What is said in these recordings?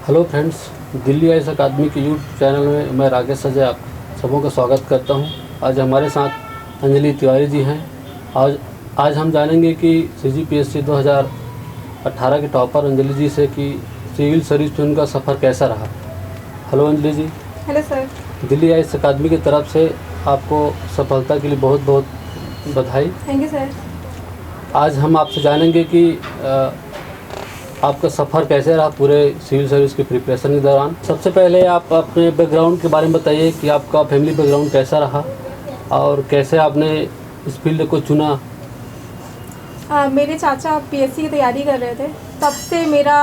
Hello friends, Delhi IAS अकादमी के YouTube channel में मैं राकेश अजय आप सबों का स्वागत करता हूं। आज हमारे साथ अंजलि तिवारी जी हैं। आज हम जानेंगे कि सीजीपीएससी 2018 के टॉपर अंजलि जी से कि सिविल सर्विस में उनका सफ़र कैसा रहा। Hello Anjali ji. Hello sir. Delhi IAS academy की तरफ से आपको सफलता के लिए बहुत बहुत बधाई। Thank you sir. आज हम आपसे जानेंगे कि आपका सफ़र कैसे रहा पूरे सिविल सर्विस के प्रिपरेशन के दौरान। सबसे पहले आप अपने बैकग्राउंड के बारे में बताइए कि आपका फैमिली बैकग्राउंड कैसा रहा और कैसे आपने इस फील्ड को चुना। मेरे चाचा पीएससी की तैयारी कर रहे थे, तब से मेरा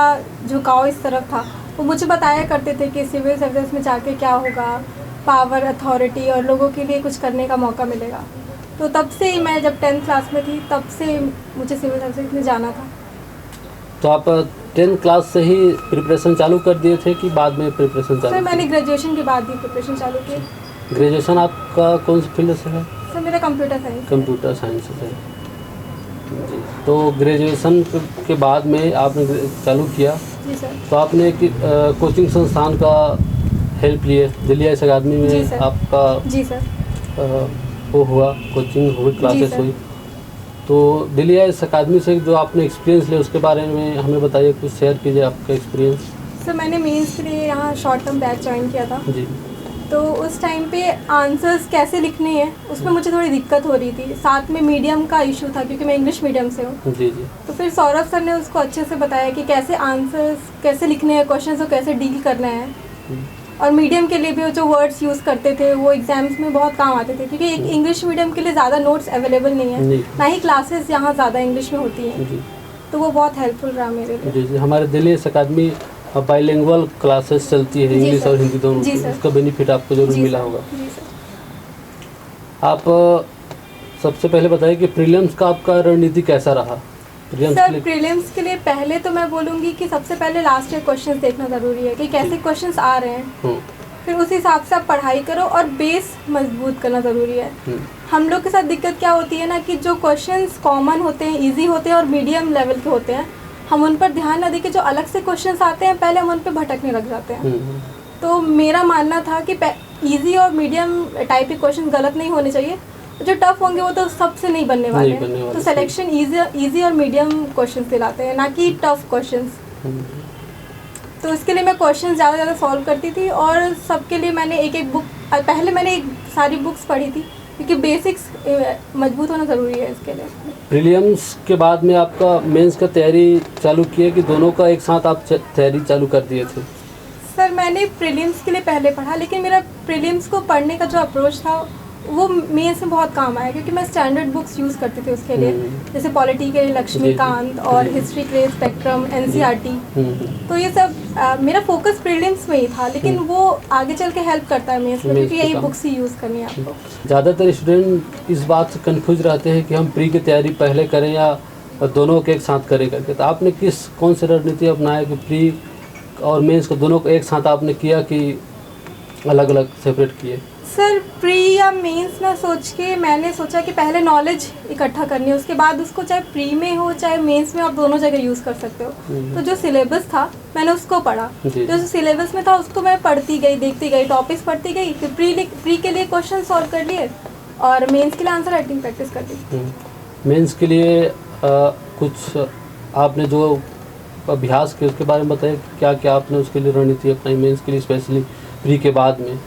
झुकाव इस तरफ था। वो मुझे बताया करते थे कि सिविल सर्विस में जाके क्या होगा, पावर, अथॉरिटी और लोगों के लिए कुछ करने का मौका मिलेगा। तो तब से ही मैं जब 10th क्लास में थी तब से मुझे सिविल सर्विस में जाना था। तो आप 10th क्लास से ही प्रिपरेशन चालू कर दिए थे कि बाद में प्रिपरेशन चालू? सर मैंने ग्रेजुएशन के बाद ही प्रिपरेशन चालू की। ग्रेजुएशन आपका कौन सी फील्ड से है? सर मेरा कंप्यूटर साइंस। कंप्यूटर साइंस से है जी। तो ग्रेजुएशन के बाद में आपने चालू किया। जी सर। तो आपने एक कोचिंग संस्थान का हेल्प लिए, दिल्ली आईएएस अकादमी में आपका? जी सर। वो हुआ, कोचिंग हुई, क्लासेस हुई। तो दिल्ली आईएएस अकादमी से जो आपने एक्सपीरियंस लिया उसके बारे में हमें बताइए, कुछ शेयर कीजिए आपका एक्सपीरियंस। सर मैंने मेंस के लिए यहाँ शॉर्ट टर्म बैच ज्वाइन किया था जी। तो उस टाइम पे आंसर्स कैसे लिखने हैं उसमें मुझे थोड़ी दिक्कत हो रही थी। साथ में मीडियम का इशू था क्योंकि मैं इंग्लिश मीडियम से हूँ। जी जी। तो फिर सौरभ सर ने उसको अच्छे से बताया कि कैसे आंसर्स कैसे लिखने हैं, क्वेश्चन को कैसे डील करना है। और मीडियम के लिए भी जो वर्ड्स यूज़ करते थे वो एग्जाम्स में बहुत काम आते थे, क्योंकि एक इंग्लिश मीडियम के लिए ज़्यादा नोट्स अवेलेबल नहीं है, ना ही क्लासेस यहाँ ज़्यादा इंग्लिश में होती हैं। तो वो बहुत हेल्पफुल रहा मेरे लिए। जी जी। हमारे दिल्ली आईएएस अकादमी बाइलिंगुअल क्लासेस चलती है, इंग्लिश और हिंदी दोनों। उसका बेनिफिट आपको जरूर मिला होगा। जी सर। आप सबसे पहले बताइए कि प्रीलिम्स का आपका रणनीति कैसा रहा? सर प्रीलिम्स के लिए पहले तो मैं बोलूँगी कि सबसे पहले लास्ट ईयर क्वेश्चंस देखना ज़रूरी है कि कैसे क्वेश्चंस आ रहे हैं। फिर उस हिसाब से आप पढ़ाई करो और बेस मजबूत करना ज़रूरी है। हम लोग के साथ दिक्कत क्या होती है ना कि जो क्वेश्चंस कॉमन होते हैं, इजी होते हैं और मीडियम लेवल के होते हैं, हम उन पर ध्यान न देके जो अलग से क्वेश्चंस आते हैं पहले हम उन पर भटकने लग जाते हैं। तो मेरा मानना था कि ईजी और मीडियम टाइप के क्वेश्चन गलत नहीं होने चाहिए, जो टफ होंगे वो तो सबसे नहीं बनने वाले हैं। तो सिलेक्शन इजी और मीडियम क्वेश्चंस दिलाते हैं, ना कि टफ क्वेश्चंस। तो इसके लिए मैं क्वेश्चंस ज़्यादा सॉल्व करती थी और सबके लिए मैंने एक बुक, पहले मैंने सारी बुक्स पढ़ी थी क्योंकि बेसिक्स मजबूत होना ज़रूरी है इसके लिए। प्रीलिम्स के बाद में आपका मेंस का तैयारी चालू की है कि दोनों का एक साथ आप तैयारी चालू कर दिए थे? सर मैंने प्रीलिम्स के लिए पहले पढ़ा, लेकिन मेरा प्रीलिम्स को पढ़ने का जो अप्रोच था वो मेंस में बहुत काम आया, क्योंकि मैं स्टैंडर्ड बुक्स यूज़ करती थी उसके लिए, जैसे पॉलिटी के लिए लक्ष्मीकांत और हिस्ट्री के लिए स्पेक्ट्रम, एनसीईआरटी। तो ये सब मेरा फोकस प्रीलिम्स में ही था, लेकिन वो आगे चल के हेल्प करता है मेंस में, क्योंकि यही बुक्स ही यूज़ करनी है आपको। ज़्यादातर स्टूडेंट इस बात से कन्फ्यूज रहते हैं कि हम प्री की तैयारी पहले करें या दोनों के एक साथ करें करके। तो आपने कौन सी रणनीति अपनाया कि प्री और मेंस को दोनों को एक साथ आपने किया कि अलग अलग सेपरेट किए? सर प्री या मेंस ना सोच के मैंने सोचा कि पहले नॉलेज इकट्ठा करनी है, उसके बाद उसको चाहे प्री में हो चाहे मेंस में आप दोनों जगह यूज़ कर सकते हो। तो जो सिलेबस था मैंने उसको पढ़ा, जो सिलेबस में था उसको मैं पढ़ती गई, देखती गई, टॉपिक्स पढ़ती गई, फिर प्री के लिए क्वेश्चन सॉल्व कर लिए और मेंस के लिए आंसर राइटिंग प्रैक्टिस कर दी। मेंस के लिए कुछ आपने जो अभ्यास किया उसके बारे में बताइए, क्या क्या आपने उसके लिए रणनीति अपनाई मेंस के लिए, स्पेशली प्री के बाद में?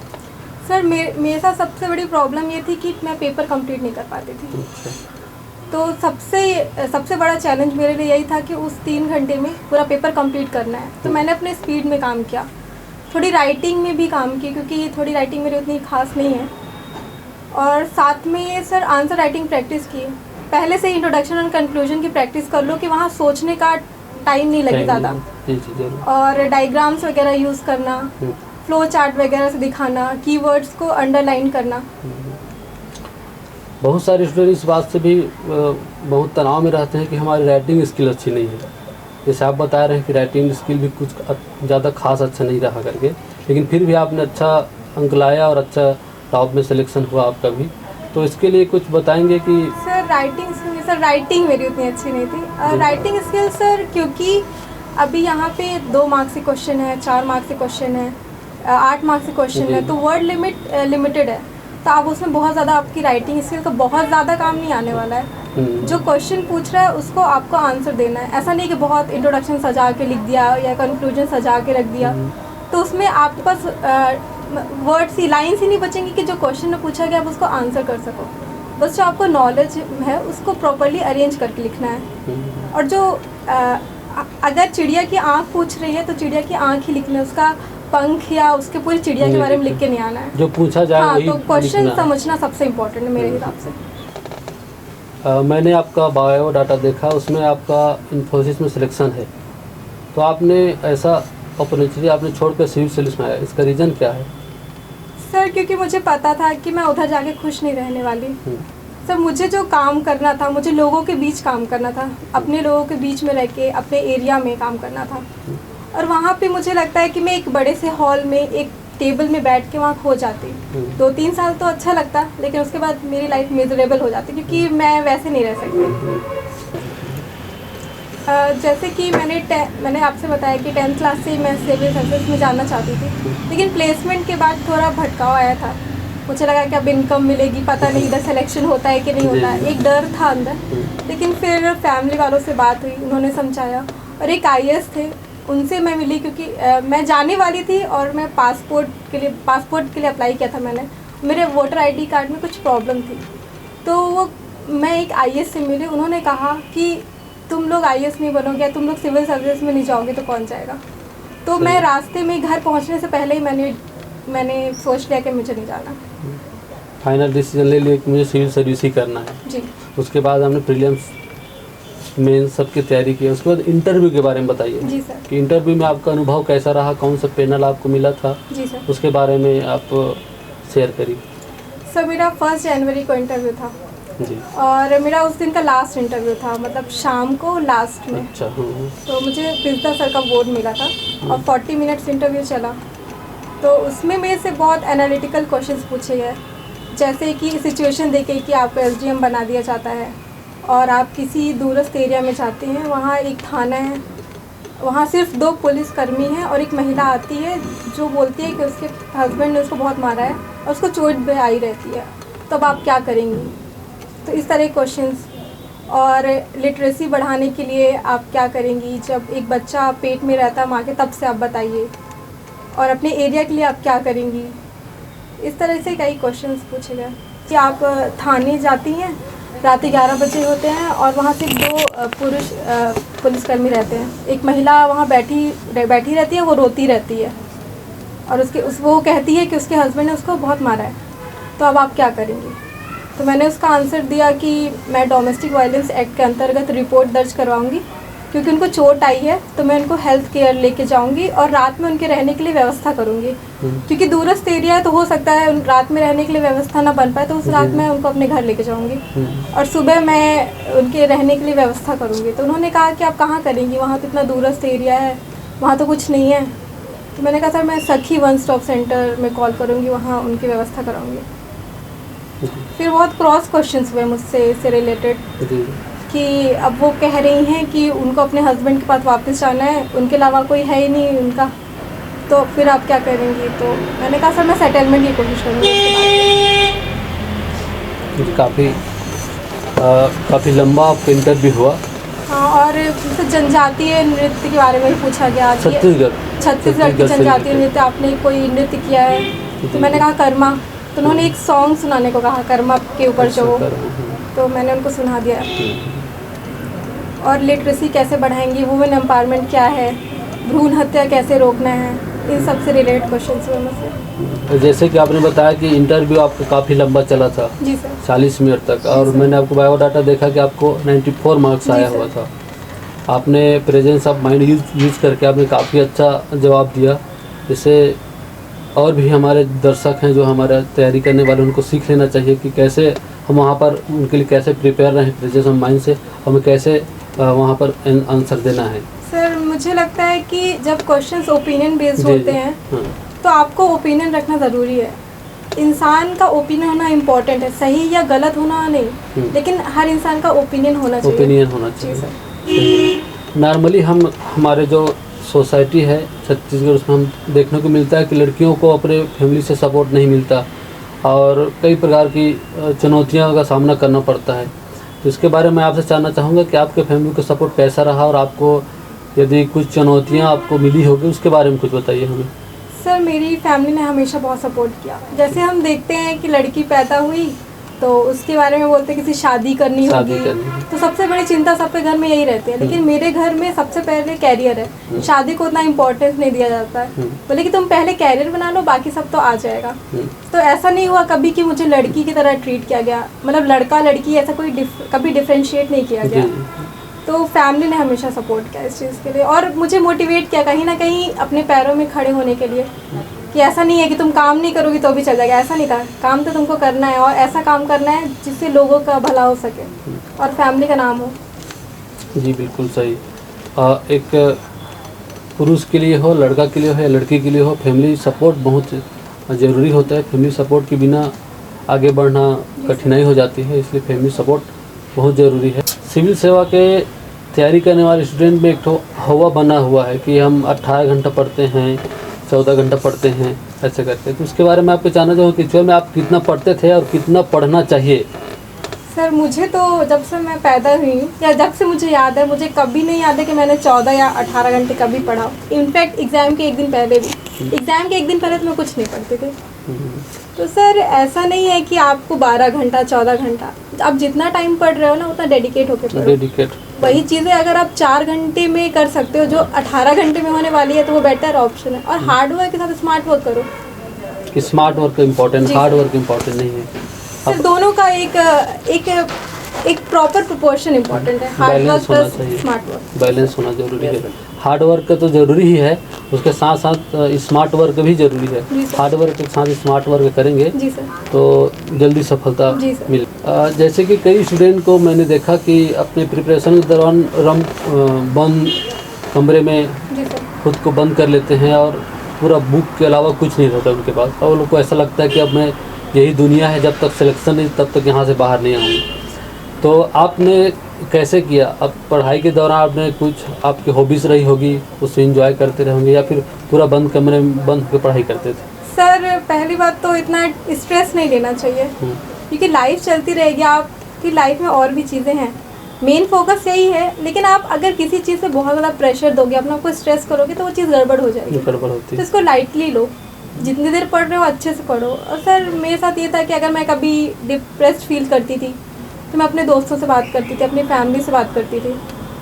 सर मेरे साथ सबसे बड़ी प्रॉब्लम ये थी कि मैं पेपर कंप्लीट नहीं कर पाती थी। तो सबसे बड़ा चैलेंज मेरे लिए यही था कि उस 3 घंटे में पूरा पेपर कंप्लीट करना है। तो मैंने अपने स्पीड में काम किया, थोड़ी राइटिंग में भी काम की, क्योंकि थोड़ी राइटिंग मेरी उतनी खास नहीं है। और साथ में सर आंसर राइटिंग प्रैक्टिस की, पहले से इंट्रोडक्शन और कंक्लूजन की प्रैक्टिस कर लो कि वहाँ सोचने का टाइम नहीं लगे ज़्यादा। और डायग्राम्स वगैरह यूज़ करना, फ्लो चार्ट वगैरह से दिखाना, कीवर्ड्स को अंडरलाइन करना। बहुत सारे स्टूडेंट इस बात से भी बहुत तनाव में रहते हैं कि हमारी राइटिंग स्किल अच्छी नहीं है। जैसे आप बता रहे हैं कि राइटिंग स्किल भी कुछ ज़्यादा खास अच्छा नहीं रहा करके, लेकिन फिर भी आपने अच्छा अंक लाया और अच्छा टॉप में सिलेक्शन हुआ आपका भी। तो इसके लिए कुछ बताएंगे कि? सर राइटिंग मेरी उतनी अच्छी नहीं थी। राइटिंग स्किल सर, क्योंकि अभी यहाँ पे 2 मार्क्स के क्वेश्चन है, 4 मार्क्स के क्वेश्चन है, 8 मार्क्स के क्वेश्चन है, तो वर्ड लिमिटेड है, तो आप उसमें बहुत ज़्यादा आपकी राइटिंग स्किल का बहुत ज़्यादा काम नहीं आने वाला है। जो क्वेश्चन पूछ रहा है उसको आपको आंसर देना है। ऐसा नहीं कि बहुत इंट्रोडक्शन सजा के लिख दिया या कंक्लूजन सजा के रख दिया, तो उसमें आपके पास वर्ड्स ही, लाइन्स ही नहीं बचेंगी कि जो क्वेश्चन में पूछा गया आप उसको आंसर कर सको। बस जो आपको नॉलेज है उसको प्रॉपर्ली अरेंज करके लिखना है। और जो अगर चिड़िया की आँख पूछ रही है तो चिड़िया की आँख ही लिखना है, उसका पंख या उसके पूरी चिड़िया के बारे में लिख के नहीं आना है। जो पूछा जाए हाँ, वही तो क्वेश्चन लिखना है। समझना सबसे इम्पोर्टेंट है मेरे हिसाब से। मैंने आपका बायो डाटा देखा, उसमें आपका इन्फोसिस में सिलेक्शन है, तो आपने ऐसा अपॉर्चुनिटी आपने छोड़कर सिविल सर्विस में आया, इसका रीज़न क्या है? सर क्योंकि मुझे पता था कि मैं उधर जाके खुश नहीं रहने वाली। सर मुझे जो काम करना था, मुझे लोगों के बीच काम करना था, अपने लोगों के बीच में रह के अपने एरिया में काम करना था। और वहाँ पे मुझे लगता है कि मैं एक बड़े से हॉल में एक टेबल में बैठ के वहाँ खो जाती। 2-3 साल तो अच्छा लगता, लेकिन उसके बाद मेरी लाइफ मिजरेबल हो जाती, क्योंकि मैं वैसे नहीं रह सकती। जैसे कि मैंने आपसे बताया कि 10th क्लास से मैं सिविल सर्विस में जाना चाहती थी, लेकिन प्लेसमेंट के बाद थोड़ा भटकाव आया था। मुझे लगा कि अब इनकम मिलेगी, पता नहीं इधर सिलेक्शन होता है कि नहीं होता है, एक डर था अंदर। लेकिन फिर फैमिली वालों से बात हुई, उन्होंने समझाया, और एक IAS थे, उनसे मैं मिली, क्योंकि मैं जाने वाली थी और मैं पासपोर्ट के लिए अप्लाई किया था मैंने। मेरे वोटर ID कार्ड में कुछ प्रॉब्लम थी, तो मैं एक IAS से मिली। उन्होंने कहा कि तुम लोग IAS नहीं बनोगे, तुम लोग सिविल सर्विस में नहीं जाओगे तो कौन जाएगा। तो मैं रास्ते में घर पहुंचने से पहले ही मैंने सोच लिया कि मुझे नहीं जाना। फाइनल डिसीजन ले लिया कि मुझे सिविल सर्विस ही करना है जी। उसके बाद हमने प्रीलिम्स मेन सबकी तैयारी की। उसके बाद इंटरव्यू के बारे में बताइए। जी सर। कि इंटरव्यू में आपका अनुभव कैसा रहा, कौन सा पैनल आपको मिला था? जी सर। उसके बारे में आप शेयर करिए। सर मेरा 1 जनवरी को इंटरव्यू था जी। और मेरा उस दिन का लास्ट इंटरव्यू था, मतलब शाम को लास्ट में। अच्छा। तो मुझे प्रिंसिपल सर का बोर्ड मिला था और 40 मिनट्स इंटरव्यू चला। तो उसमें मेरे से बहुत एनालिटिकल क्वेश्चंस पूछे गए, जैसे कि सिचुएशन देके कि आपको SDM बना दिया जाता है और आप किसी दूरस्थ एरिया में जाते हैं, वहाँ एक थाना है, वहाँ सिर्फ 2 पुलिसकर्मी हैं और एक महिला आती है जो बोलती है कि उसके हस्बैंड ने उसको बहुत मारा है और उसको चोट भी आई रहती है, तो अब आप क्या करेंगी। तो इस तरह के क्वेश्चंस। और लिटरेसी बढ़ाने के लिए आप क्या करेंगी, जब एक बच्चा पेट में रहता है माँ के, तब से आप बताइए। और अपने एरिया के लिए आप क्या करेंगी। इस तरह से कई क्वेश्चंस पूछे गए कि आप थाने जाती हैं, रात 11 बजे होते हैं और वहाँ सिर्फ 2 पुरुष पुलिसकर्मी रहते हैं। एक महिला वहाँ बैठी रहती है, वो रोती रहती है और वो कहती है कि उसके हस्बैंड ने उसको बहुत मारा है, तो अब आप क्या करेंगी। तो मैंने उसका आंसर दिया कि मैं डोमेस्टिक वायलेंस एक्ट के अंतर्गत रिपोर्ट दर्ज करवाऊंगी, क्योंकि उनको चोट आई है, तो मैं उनको हेल्थ केयर लेके जाऊंगी और रात में उनके रहने के लिए व्यवस्था करूंगी। क्योंकि दूरस्थ एरिया है तो हो सकता है रात में रहने के लिए व्यवस्था ना बन पाए, तो उस रात में उनको अपने घर लेके जाऊंगी और सुबह मैं उनके रहने के लिए व्यवस्था करूंगी। तो उन्होंने कहा कि आप कहाँ करेंगी, वहाँ तो इतना दूरस्थ एरिया है, वहाँ तो कुछ नहीं है। तो मैंने कहा सर मैं सखी 1 स्टॉप सेंटर में कॉल करूँगी, वहाँ उनकी व्यवस्था कराऊँगी। फिर बहुत क्रॉस क्वेश्चंस हुए मुझसे इससे रिलेटेड कि अब वो कह रही हैं कि उनको अपने हस्बैंड के पास वापस जाना है, उनके अलावा कोई है ही नहीं उनका, तो फिर आप क्या करेंगी। तो मैंने कहा सर मैं सेटलमेंट की कोशिश करूँगी। काफ़ी लंबा आपका इंटरव्यू हुआ। हाँ, और जनजातीय नृत्य के बारे में पूछा गया। छत्तीसगढ़ की जनजातीय नृत्य, आपने कोई नृत्य किया है। तो मैंने कहा कर्मा, तो उन्होंने एक सॉन्ग सुनाने को कहा कर्मा के ऊपर जो, तो मैंने उनको सुना दिया। और लिटरेसी कैसे बढ़ाएंगी, वुमेन एम्पावरमेंट क्या है, भ्रूण हत्या कैसे रोकना है, इन सब से रिलेटेड क्वेश्चंस हुए मुझसे। जैसे कि आपने बताया कि इंटरव्यू आपका काफ़ी लंबा चला था। जी सर। 40 मिनट तक, और मैंने आपको बायोडाटा देखा कि आपको 94 मार्क्स आया हुआ था। आपने प्रेजेंस ऑफ माइंड यूज करके आपने काफ़ी अच्छा जवाब दिया। इससे और भी हमारे दर्शक हैं जो हमारा तैयारी करने वाले, उनको सीख लेना चाहिए कि कैसे हम वहाँ पर उनके लिए कैसे प्रिपेयर रहें, प्रेजेंस ऑफ माइंड से हमें कैसे वहाँ पर आंसर देना है। सर मुझे लगता है कि जब क्वेश्चंस ओपिनियन बेस्ड होते हैं तो आपको ओपिनियन रखना ज़रूरी है। इंसान का ओपिनियन होना इम्पोर्टेंट है, सही या गलत होना नहीं, लेकिन हर इंसान का ओपिनियन होना चाहिए। ओपिनियन होना चाहिए। नॉर्मली हमारे जो सोसाइटी है छत्तीसगढ़, उसमें हम देखने को मिलता है कि लड़कियों को अपने फैमिली से सपोर्ट नहीं मिलता और कई प्रकार की चुनौतियों का सामना करना पड़ता है। तो इसके बारे में आपसे जानना चाहूँगा कि आपके फैमिली का सपोर्ट कैसा रहा और आपको यदि कुछ चुनौतियाँ आपको मिली होगी उसके बारे में कुछ बताइए हमें। सर मेरी फैमिली ने हमेशा बहुत सपोर्ट किया। जैसे हम देखते हैं कि लड़की पैदा हुई तो उसके बारे में बोलते हैं किसी शादी करनी होगी, तो सबसे बड़ी चिंता सबके घर में यही रहती है। लेकिन मेरे घर में सबसे पहले कैरियर है, शादी को उतना इम्पोर्टेंस नहीं दिया जाता है। बोले कि तुम पहले कैरियर बना लो, बाकी सब तो आ जाएगा। तो ऐसा नहीं हुआ कभी कि मुझे लड़की की तरह ट्रीट किया गया, मतलब लड़का लड़की ऐसा कोई कभी डिफ्रेंशिएट नहीं किया गया। तो फैमिली ने हमेशा सपोर्ट किया इस चीज़ के लिए और मुझे मोटिवेट किया कहीं ना कहीं अपने पैरों में खड़े होने के लिए, कि ऐसा नहीं है कि तुम काम नहीं करोगी तो भी चल जाएगा। ऐसा नहीं था, काम तो तुमको करना है और ऐसा काम करना है जिससे लोगों का भला हो सके और फैमिली का नाम हो। जी बिल्कुल सही। एक पुरुष के लिए हो, लड़का के लिए हो या लड़की के लिए हो, फैमिली सपोर्ट बहुत ज़रूरी होता है। फैमिली सपोर्ट के बिना आगे बढ़ना कठिनाई हो जाती है, इसलिए फैमिली सपोर्ट बहुत ज़रूरी है। सिविल सेवा के तैयारी करने वाले स्टूडेंट में एक तो हवा बना हुआ है कि हम 18 घंटा पढ़ते हैं, 14 घंटा पढ़ते हैं, ऐसे करके। तो उसके बारे में आपको जानना चाहूँगा कि एक्चुअल में आप कितना पढ़ते थे और कितना पढ़ना चाहिए। सर मुझे तो जब से मैं पैदा हुई हूँ या जब से मुझे याद है, मुझे कभी नहीं याद है कि मैंने 14 या 18 घंटे कभी पढ़ा। इनफैक्ट एग्ज़ाम के एक दिन पहले भी, एग्ज़ाम के एक दिन पहले तो मैं कुछ नहीं पढ़ती थी। तो सर ऐसा नहीं है कि आपको 12 घंटा 14 घंटा, आप जितना टाइम पढ़ रहे हो ना उतना डेडिकेट होकर पढ़ो। डेडिकेट वही चीज़ें अगर आप 4 घंटे में कर सकते हो जो 18 घंटे में होने वाली है तो वो बेटर ऑप्शन है। और हार्ड वर्क के साथ स्मार्ट वर्क करो। कि smart work important, hard work important नहीं है। सर दोनों का एक प्रॉपर प्रोपोर्शन इम्पोर्टेंट है, hard work plus smart work. Balance होना जरूरी है। हार्ड वर्क तो ज़रूरी ही है, उसके साथ साथ स्मार्ट वर्क भी ज़रूरी है। हार्ड वर्क के साथ स्मार्ट वर्क करेंगे जी सर, तो जल्दी सफलता मिले। जैसे कि कई स्टूडेंट को मैंने देखा कि अपने प्रिपरेशन के दौरान बंद कमरे में खुद को बंद कर लेते हैं और पूरा बुक के अलावा कुछ नहीं रहता उनके पास, और लोग को ऐसा लगता है कि अब मैं यही दुनिया है, जब तक सिलेक्शन नहीं तब तक यहाँ से बाहर नहीं आऊँगी। तो आपने कैसे किया? अब पढ़ाई के दौरान आपने कुछ आपकी हॉबीज़ रही होगी, उससे एंजॉय करते रहेंगे या फिर पूरा बंद कमरे में बंद होकर पढ़ाई करते थे? सर पहली बात तो इतना स्ट्रेस नहीं लेना चाहिए, क्योंकि लाइफ चलती रहेगी, आपकी लाइफ में और भी चीज़ें हैं। मेन फोकस यही है, लेकिन आप अगर किसी चीज़ पे बहुत ज़्यादा प्रेशर दोगे, अपना आपको स्ट्रेस करोगे तो वो चीज़ गड़बड़ हो जाएगी। गड़बड़ होती है। तो इसको लाइटली लो, जितनी देर पढ़ रहे हो अच्छे से पढ़ो। और सर मेरे साथ ये था कि अगर मैं कभी डिप्रेस्ड फील करती थी तो मैं अपने दोस्तों से बात करती थी, अपनी फैमिली से बात करती थी,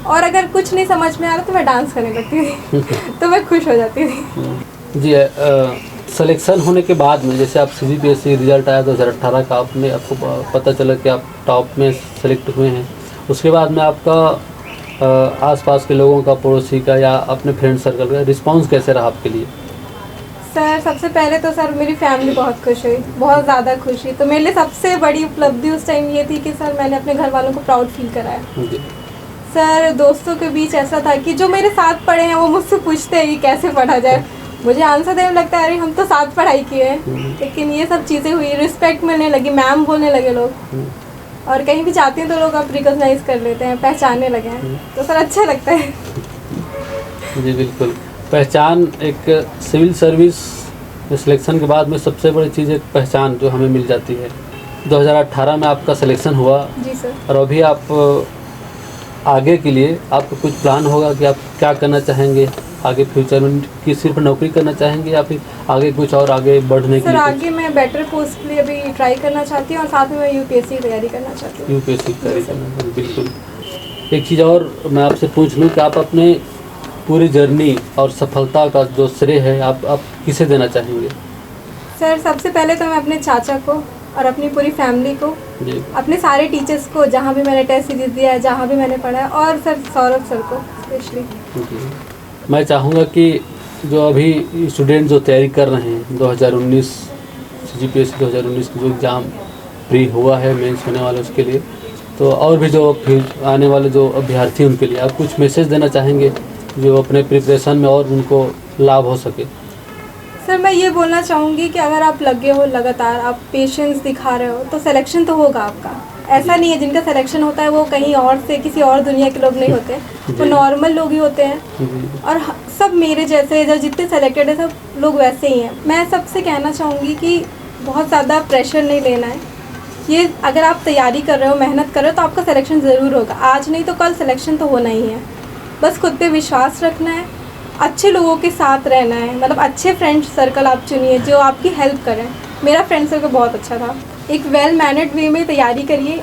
और अगर कुछ नहीं समझ में आ रहा तो मैं डांस करने लगती थी तो मैं खुश हो जाती थी। जी सिलेक्शन होने के बाद में, जैसे आप CGPSC रिजल्ट आया 2018 का, आपको पता चला कि आप टॉप में सेलेक्ट हुए हैं, उसके बाद में आपका आसपास के लोगों का, पड़ोसी का या अपने फ्रेंड सर्कल का रिस्पांस कैसे रहा आपके लिए? सर सबसे पहले तो सर मेरी फैमिली बहुत खुश हुई, बहुत ज़्यादा खुश हुई। तो मेरे लिए सबसे बड़ी उपलब्धि उस टाइम ये थी कि सर मैंने अपने घर वालों को प्राउड फील कराया। सर दोस्तों के बीच ऐसा था कि जो मेरे साथ पढ़े हैं वो मुझसे पूछते हैं कि कैसे पढ़ा जाए, मुझे आंसर देने लगता है अरे हम तो साथ पढ़ाई किए हैं। लेकिन ये सब चीज़ें हुई, रिस्पेक्ट मिलने लगी, मैम बोलने लगे लोग, और कहीं भी जाते हैं तो लोग अब रिकॉग्नाइज कर लेते हैं, पहचानने लगे हैं। तो सर अच्छा लगता है। जी बिल्कुल, पहचान एक सिविल सर्विस सिलेक्शन के बाद में सबसे बड़ी चीज़ एक पहचान जो हमें मिल जाती है। 2018 में आपका सिलेक्शन हुआ जी सर, और अभी आप आगे के लिए आपका कुछ प्लान होगा कि आप क्या करना चाहेंगे आगे फ्यूचर में? कि सिर्फ नौकरी करना चाहेंगे या फिर आगे कुछ और आगे बढ़ने के सर लिए? आगे मैं बेटर पोस्ट के लिए अभी ट्राई करना चाहती हूँ और साथ में मैं UPSC की तैयारी करना चाहती हूँ। UPSC की तैयारी करना, बिल्कुल। एक चीज़ और मैं आपसे पूछ लूँ कि आप अपने पूरी जर्नी और सफलता का जो श्रेय है आप किसे देना चाहेंगे? सर सबसे पहले तो मैं अपने चाचा को और अपनी पूरी फैमिली को, अपने सारे टीचर्स को, जहाँ भी मैंने टेस्ट सीरीज दिया है, जहाँ भी मैंने पढ़ा है, और सर सौरभ सर को स्पेशली। मैं चाहूँगा कि जो अभी स्टूडेंट जो तैयारी कर रहे हैं 2019 CGPSC 2019 की जो एग्ज़ाम प्री हुआ है, मेंस होने वाले उसके लिए, तो और भी जो फिर आने वाले जो अभ्यर्थी उनके लिए आप कुछ मैसेज देना चाहेंगे जो अपने प्रिपरेशन में और उनको लाभ हो सके? सर मैं ये बोलना चाहूँगी कि अगर आप लगे हो, लगातार आप पेशेंस दिखा रहे हो तो सिलेक्शन तो होगा आपका। ऐसा नहीं है जिनका सिलेक्शन होता है वो कहीं और से किसी और दुनिया के लोग नहीं होते, वो नॉर्मल लोग ही होते हैं। और सब मेरे जैसे जो जितने सेलेक्टेड है सब लोग वैसे ही हैं। मैं सबसे कहना चाहूँगी कि बहुत ज़्यादा प्रेशर नहीं लेना है। ये अगर आप तैयारी कर रहे हो, मेहनत कर रहे हो तो आपका सिलेक्शन ज़रूर होगा, आज नहीं तो कल सिलेक्शन तो होना ही है। बस खुद पे विश्वास रखना है, अच्छे लोगों के साथ रहना है, मतलब अच्छे फ्रेंड सर्कल आप चुनिए जो आपकी हेल्प करें। मेरा फ्रेंड सर्कल बहुत अच्छा था। एक वेल मैनेड वे में तैयारी करिए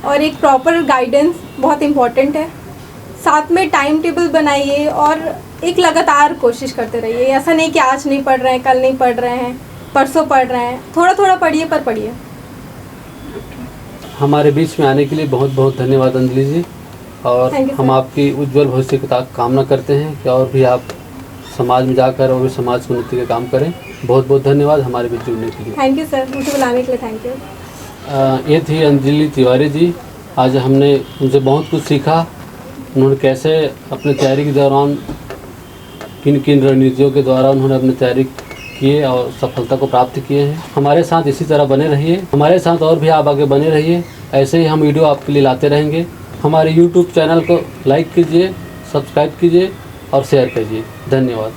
और एक प्रॉपर गाइडेंस बहुत इम्पॉर्टेंट है। साथ में टाइम टेबल बनाइए और एक लगातार कोशिश करते रहिए। ऐसा नहीं कि आज नहीं पढ़ रहे हैं, कल नहीं पढ़ रहे हैं, परसों पढ़ रहे हैं, थोड़ा थोड़ा पढ़िए पर पढ़िए। हमारे बीच में आने के लिए बहुत बहुत धन्यवाद अंजलि जी, और हम आपकी उज्जवल भविष्य की कामना करते हैं कि और भी आप समाज में जाकर और भी समाज की उन्नति का काम करें। बहुत बहुत धन्यवाद हमारे बीच जुड़ने के लिए। थैंक यू सर, मुझे बुलाने के लिए थैंक यू। ये थी अंजलि तिवारी जी। आज हमने उनसे बहुत कुछ सीखा, उन्होंने कैसे अपने तैयारी के दौरान किन किन रणनीतियों के द्वारा उन्होंने अपनी तैयारी किए और सफलता को प्राप्त किए हैं। हमारे साथ इसी तरह बने रहिए, हमारे साथ और भी आप आगे बने रहिए। ऐसे ही हम वीडियो आपके लिए लाते रहेंगे। हमारे YouTube चैनल को लाइक कीजिए, सब्सक्राइब कीजिए और शेयर कीजिए। धन्यवाद।